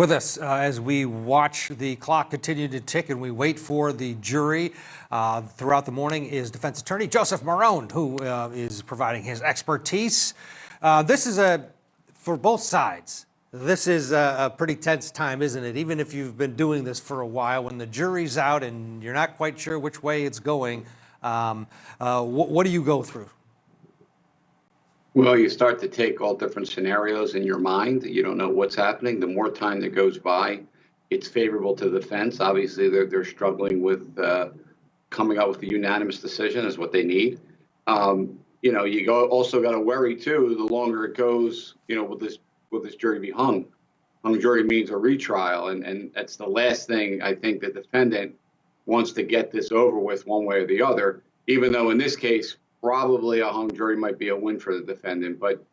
With us as we watch the clock continue to tick and we wait for the jury throughout the morning is defense attorney Joseph Marrone, who is providing his expertise. This is for both sides. This is a pretty tense time, isn't it? Even if you've been doing this for a while, when the jury's out and you're not quite sure which way it's going, what do you go through? Well, you start to take all different scenarios in your mind. You don't know what's happening. The more time that goes by, it's favorable to the defense. Obviously, they're struggling with coming up with a unanimous decision is what they need. You also got to worry too. The longer it goes, will this jury be hung? Hung jury means a retrial, and that's the last thing I think the defendant wants to get this over with one way or the other. Even though in this case, probably a hung jury might be a win for the defendant. But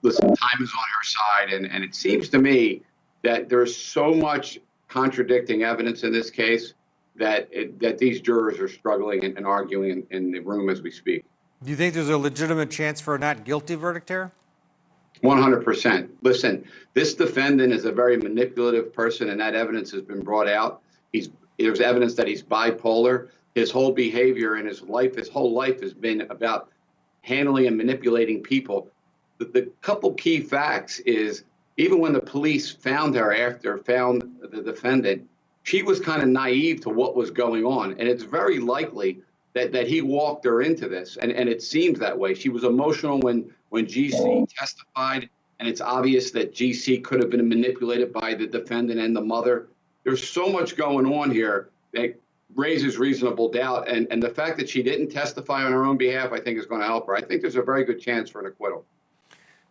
listen, time is on her side. And it seems to me that there's so much contradicting evidence in this case that these jurors are struggling and arguing in the room as we speak. Do you think there's a legitimate chance for a not guilty verdict here? 100%. Listen, this defendant is a very manipulative person, and that evidence has been brought out. There's evidence that he's bipolar. His whole behavior in his whole life has been about handling and manipulating people. The couple key facts is even when the police found the defendant, she was kind of naive to what was going on. And it's very likely that he walked her into this. And it seems that way. She was emotional when GC testified. And it's obvious that GC could have been manipulated by the defendant and the mother. There's so much going on here that raises reasonable doubt, and the fact that she didn't testify on her own behalf, I think, is going to help her. I think there's a very good chance for an acquittal.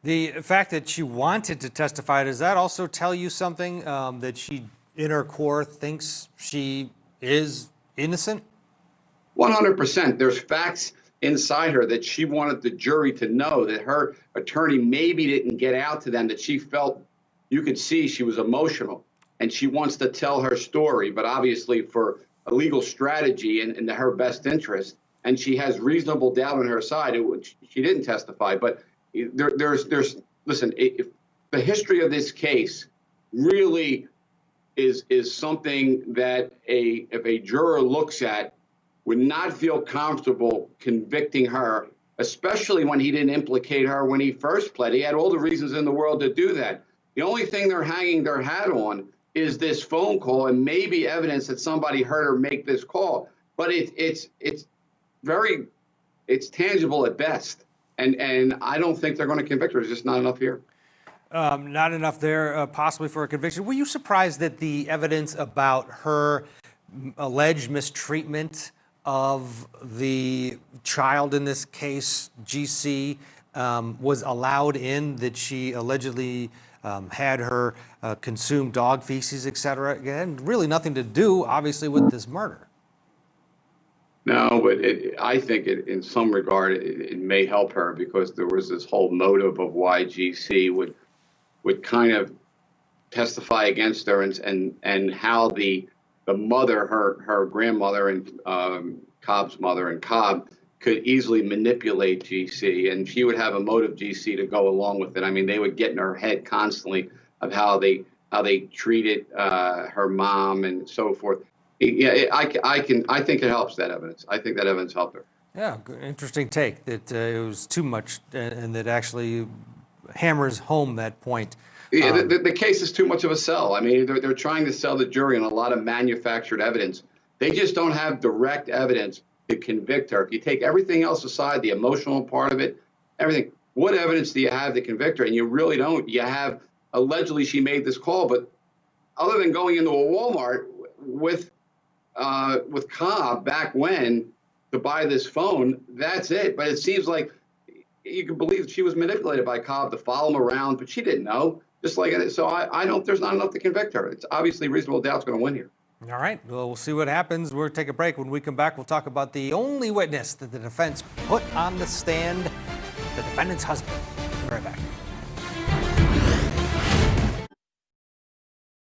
The fact that she wanted to testify, does that also tell you something, that she, in her core, thinks she is innocent? 100%. There's facts inside her that she wanted the jury to know, that her attorney maybe didn't get out to them, that she felt, you could see she was emotional, and she wants to tell her story, but obviously for a legal strategy in her best interest, and she has reasonable doubt on her side. She didn't testify, but listen, if the history of this case really is something that if a juror looks at, would not feel comfortable convicting her, especially when he didn't implicate her when he first pled. He had all the reasons in the world to do that. The only thing they're hanging their hat on is this phone call and maybe evidence that somebody heard her make this call. But it's tangible at best. And I don't think they're going to convict her. There's just not enough here. Not enough there, possibly for a conviction. Were you surprised that the evidence about her alleged mistreatment of the child in this case, GC, was allowed in, that she allegedly had her consume dog feces, et cetera? Again, really nothing to do, obviously, with this murder. No, but I think in some regard, it may help her, because there was this whole motive of why GC would kind of testify against her, and how the mother, her grandmother, and Cobb's mother, and Cobb could easily manipulate GC, and she would have a motive, GC, to go along with it. I mean, they would get in her head constantly of how they treated her mom and so forth. Yeah, I think it helps, that evidence. I think that evidence helped her. Yeah, interesting take that it was too much, and that actually hammers home that point. Yeah, the case is too much of a sell. I mean, they're trying to sell the jury on a lot of manufactured evidence. They just don't have direct evidence to convict her. If you take everything else aside, the emotional part of it, everything, what evidence do you have to convict her? And you really don't. You have, allegedly she made this call, but other than going into a Walmart with Cobb back when to buy this phone, that's it. But it seems like you can believe she was manipulated by Cobb to follow him around, but she didn't know. Just like, so I don't, there's not enough to convict her. It's obviously reasonable doubt's going to win here. All right, well, we'll see what happens. We'll take a break. When we come back, we'll talk about the only witness that the defense put on the stand, the defendant's husband. We'll be right back.